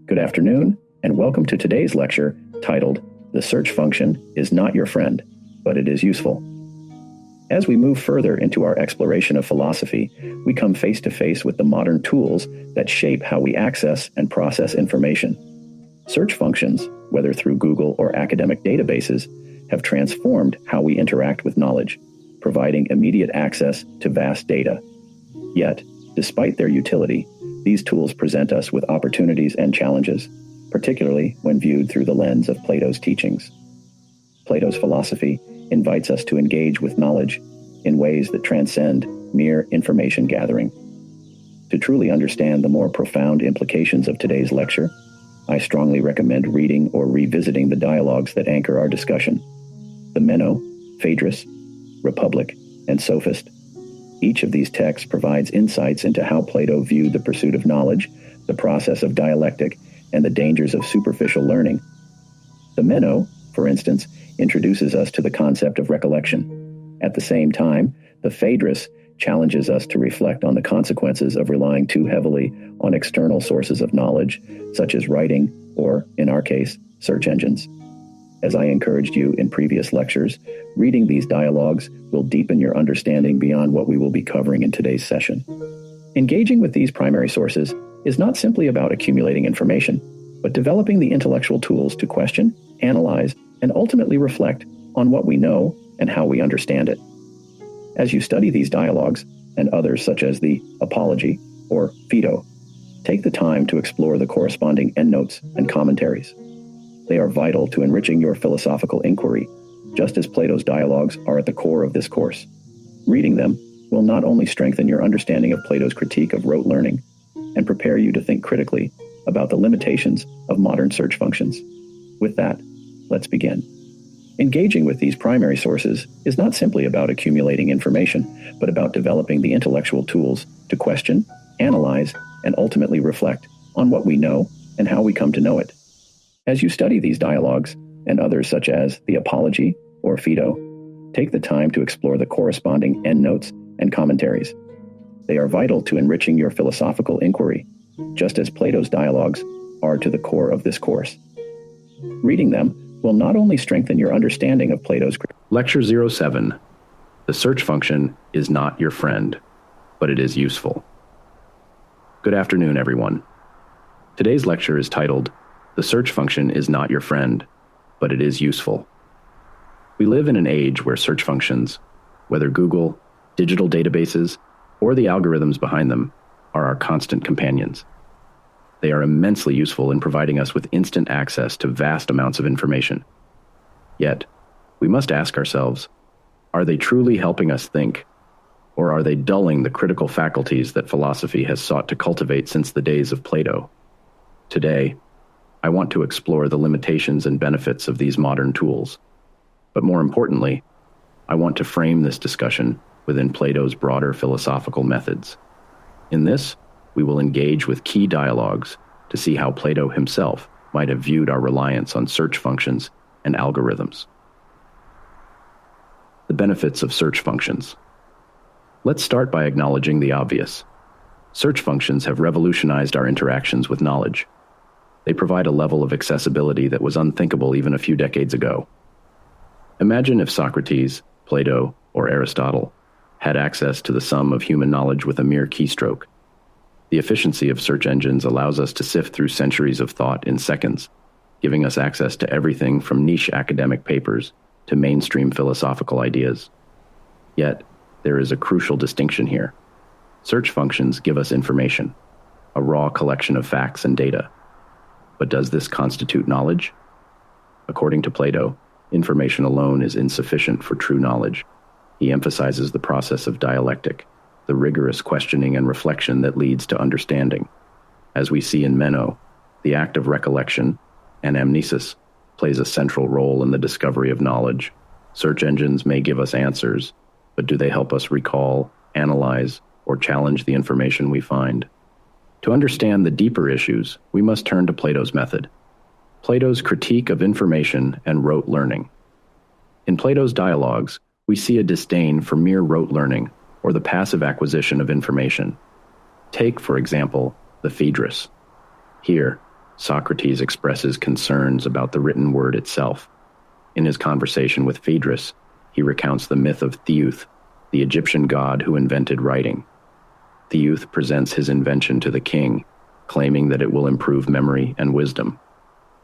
Good afternoon, and welcome to today's lecture titled, "The Search Function is Not Your Friend, but It Is Useful." As we move further into our exploration of philosophy, we come face to face with the modern tools that shape how we access and process information. Search functions, whether through Google or academic databases, have transformed how we interact with knowledge, providing immediate access to vast data. Yet, despite their utility, these tools present us with opportunities and challenges, particularly when viewed through the lens of Plato's teachings. Plato's philosophy invites us to engage with knowledge in ways that transcend mere information gathering. To truly understand the more profound implications of today's lecture, I strongly recommend reading or revisiting the dialogues that anchor our discussion. The Meno, Phaedrus, Republic, and Sophist. Each of these texts provides insights into how Plato viewed the pursuit of knowledge, the process of dialectic, and the dangers of superficial learning. The Meno, for instance, introduces us to the concept of recollection. At the same time, the Phaedrus challenges us to reflect on the consequences of relying too heavily on external sources of knowledge, such as writing or, in our case, search engines. As I encouraged you in previous lectures, reading these dialogues will deepen your understanding beyond what we will be covering in today's session. Engaging with these primary sources is not simply about accumulating information, but developing the intellectual tools to question, analyze, and ultimately reflect on what we know and how we understand it. As you study these dialogues, and others such as the Apology or Phaedo, take the time to explore the corresponding endnotes and commentaries. They are vital to enriching your philosophical inquiry, just as Plato's dialogues are at the core of this course. Reading them will not only strengthen your understanding of Plato's critique of rote learning, and prepare you to think critically about the limitations of modern search functions. With that, let's begin. Engaging with these primary sources is not simply about accumulating information, but about developing the intellectual tools to question, analyze, and ultimately reflect on what we know and how we come to know it. As you study these dialogues, and others such as the Apology or Phaedo, take the time to explore the corresponding endnotes and commentaries. They are vital to enriching your philosophical inquiry, just as Plato's dialogues are to the core of this course. Reading them will not only strengthen your understanding of Plato's... Lecture 07. The search function is not your friend, but it is useful. Good afternoon, everyone. Today's lecture is titled, "The search function is not your friend, but it is useful." We live in an age where search functions, whether Google, digital databases, or the algorithms behind them, are our constant companions. They are immensely useful in providing us with instant access to vast amounts of information. Yet, we must ask ourselves, are they truly helping us think, or are they dulling the critical faculties that philosophy has sought to cultivate since the days of Plato? Today, I want to explore the limitations and benefits of these modern tools. But more importantly, I want to frame this discussion within Plato's broader philosophical methods. In this, we will engage with key dialogues to see how Plato himself might have viewed our reliance on search functions and algorithms. The benefits of search functions. Let's start by acknowledging the obvious. Search functions have revolutionized our interactions with knowledge. They provide a level of accessibility that was unthinkable even a few decades ago. Imagine if Socrates, Plato, or Aristotle had access to the sum of human knowledge with a mere keystroke. The efficiency of search engines allows us to sift through centuries of thought in seconds, giving us access to everything from niche academic papers to mainstream philosophical ideas. Yet, there is a crucial distinction here. Search functions give us information, a raw collection of facts and data. But does this constitute knowledge? According to Plato, information alone is insufficient for true knowledge. He emphasizes the process of dialectic, the rigorous questioning and reflection that leads to understanding. As we see in Meno, the act of recollection, anamnesis, plays a central role in the discovery of knowledge. Search engines may give us answers, but do they help us recall, analyze, or challenge the information we find? To understand the deeper issues, we must turn to Plato's method. Plato's critique of information and rote learning. In Plato's dialogues, we see a disdain for mere rote learning, or the passive acquisition of information. Take, for example, the Phaedrus. Here, Socrates expresses concerns about the written word itself. In his conversation with Phaedrus, he recounts the myth of Theuth, the Egyptian god who invented writing. Theuth presents his invention to the king, claiming that it will improve memory and wisdom.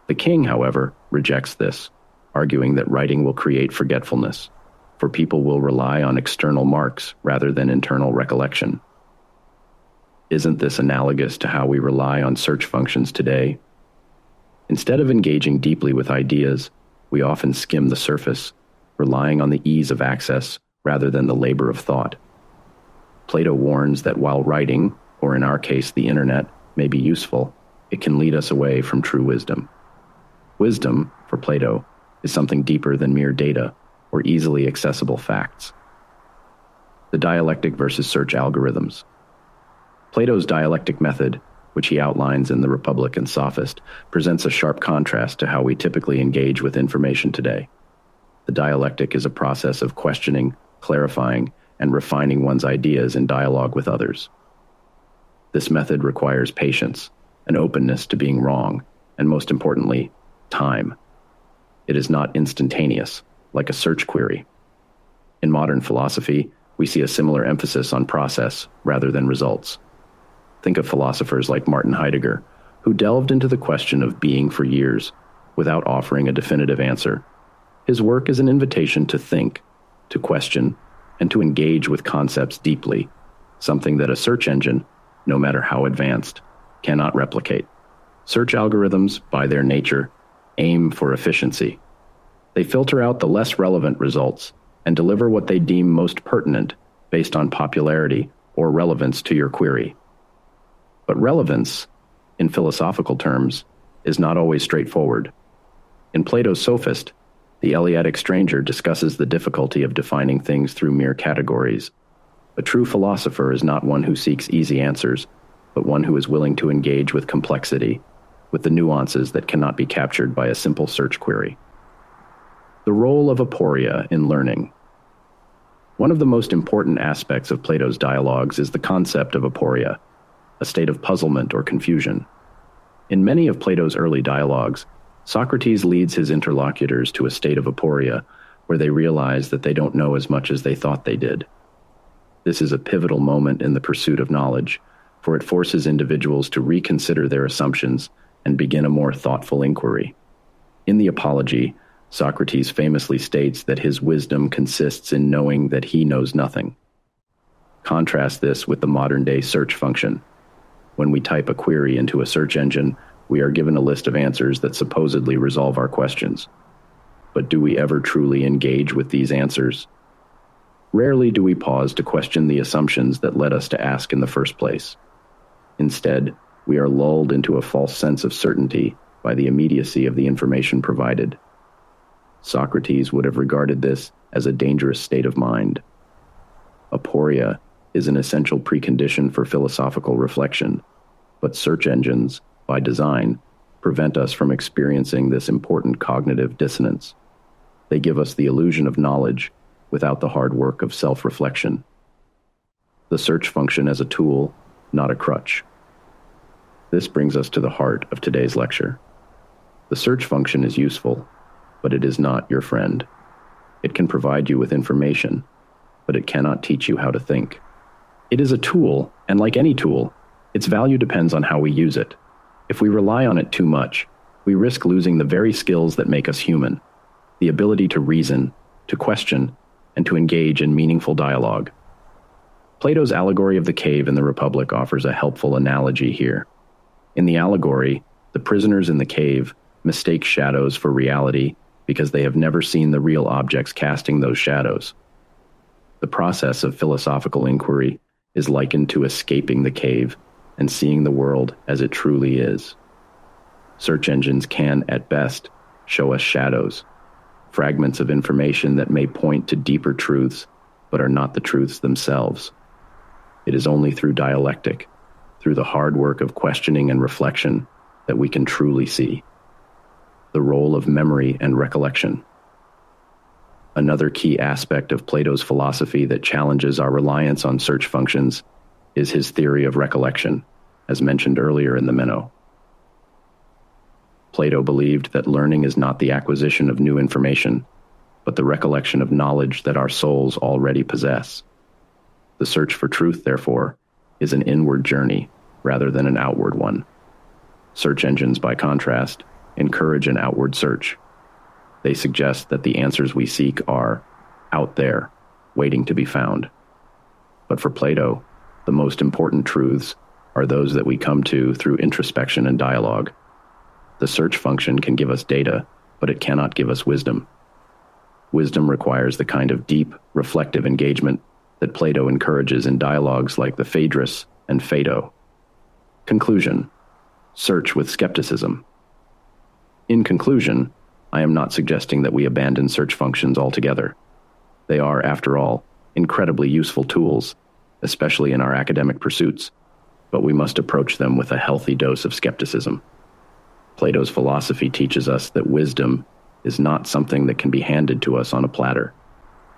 The king, however, rejects this, arguing that writing will create forgetfulness, for people will rely on external marks rather than internal recollection. Isn't this analogous to how we rely on search functions today? Instead of engaging deeply with ideas, we often skim the surface, relying on the ease of access rather than the labor of thought. Plato warns that while writing, or in our case the internet, may be useful, it can lead us away from true wisdom. Wisdom, for Plato, is something deeper than mere data or easily accessible facts. The dialectic versus search algorithms. Plato's dialectic method, which he outlines in The Republic and Sophist, presents a sharp contrast to how we typically engage with information today. The dialectic is a process of questioning, clarifying, and refining one's ideas in dialogue with others. This method requires patience, an openness to being wrong, and most importantly, time. It is not instantaneous, like a search query. In modern philosophy, we see a similar emphasis on process rather than results. Think of philosophers like Martin Heidegger, who delved into the question of being for years without offering a definitive answer. His work is an invitation to think, to question, and to engage with concepts deeply, something that a search engine, no matter how advanced, cannot replicate. Search algorithms, by their nature, aim for efficiency. They filter out the less relevant results and deliver what they deem most pertinent based on popularity or relevance to your query. But relevance, in philosophical terms, is not always straightforward. In Plato's Sophist, the Eleatic stranger discusses the difficulty of defining things through mere categories. A true philosopher is not one who seeks easy answers, but one who is willing to engage with complexity, with the nuances that cannot be captured by a simple search query. The role of aporia in learning. One of the most important aspects of Plato's dialogues is the concept of aporia, a state of puzzlement or confusion. In many of Plato's early dialogues, Socrates leads his interlocutors to a state of aporia where they realize that they don't know as much as they thought they did. This is a pivotal moment in the pursuit of knowledge, for it forces individuals to reconsider their assumptions and begin a more thoughtful inquiry. In the Apology, Socrates famously states that his wisdom consists in knowing that he knows nothing. Contrast this with the modern-day search function. When we type a query into a search engine, we are given a list of answers that supposedly resolve our questions. But do we ever truly engage with these answers? Rarely do we pause to question the assumptions that led us to ask in the first place. Instead, we are lulled into a false sense of certainty by the immediacy of the information provided. Socrates would have regarded this as a dangerous state of mind. Aporia is an essential precondition for philosophical reflection, but search engines, by design, prevent us from experiencing this important cognitive dissonance. They give us the illusion of knowledge without the hard work of self-reflection. The search function as a tool, not a crutch. This brings us to the heart of today's lecture. The search function is useful, but it is not your friend. It can provide you with information, but it cannot teach you how to think. It is a tool, and like any tool, its value depends on how we use it. If we rely on it too much, we risk losing the very skills that make us human, the ability to reason, to question, and to engage in meaningful dialogue. Plato's allegory of the cave in the Republic offers a helpful analogy here. In the allegory, the prisoners in the cave mistake shadows for reality because they have never seen the real objects casting those shadows. The process of philosophical inquiry is likened to escaping the cave and seeing the world as it truly is. Search engines can, at best, show us shadows, fragments of information that may point to deeper truths, but are not the truths themselves. It is only through dialectic, through the hard work of questioning and reflection, that we can truly see. The role of memory and recollection. Another key aspect of Plato's philosophy that challenges our reliance on search functions is his theory of recollection, as mentioned earlier in the Meno. Plato believed that learning is not the acquisition of new information, but the recollection of knowledge that our souls already possess. The search for truth, therefore, is an inward journey rather than an outward one. Search engines, by contrast, encourage an outward search. They suggest that the answers we seek are out there, waiting to be found. But for Plato, the most important truths are those that we come to through introspection and dialogue. The search function can give us data, but it cannot give us wisdom. Wisdom requires the kind of deep, reflective engagement that Plato encourages in dialogues like the Phaedrus and Phaedo. Conclusion: search with skepticism. In conclusion, I am not suggesting that we abandon search functions altogether. They are, after all, incredibly useful tools, especially in our academic pursuits, but we must approach them with a healthy dose of skepticism. Plato's philosophy teaches us that wisdom is not something that can be handed to us on a platter.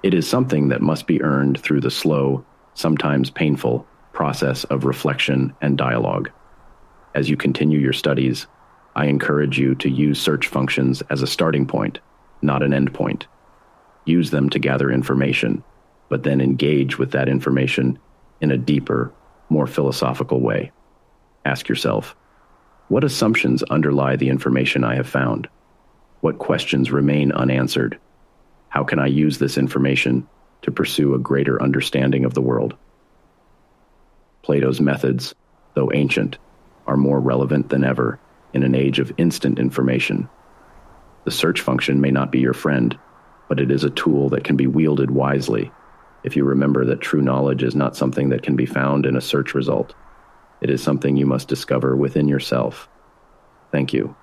It is something that must be earned through the slow, sometimes painful, process of reflection and dialogue. As you continue your studies, I encourage you to use search functions as a starting point, not an end point. Use them to gather information, but then engage with that information in a deeper, more philosophical way. Ask yourself, what assumptions underlie the information I have found? What questions remain unanswered? How can I use this information to pursue a greater understanding of the world? Plato's methods, though ancient, are more relevant than ever in an age of instant information. The search function may not be your friend, but it is a tool that can be wielded wisely if you remember that true knowledge is not something that can be found in a search result. It is something you must discover within yourself. Thank you.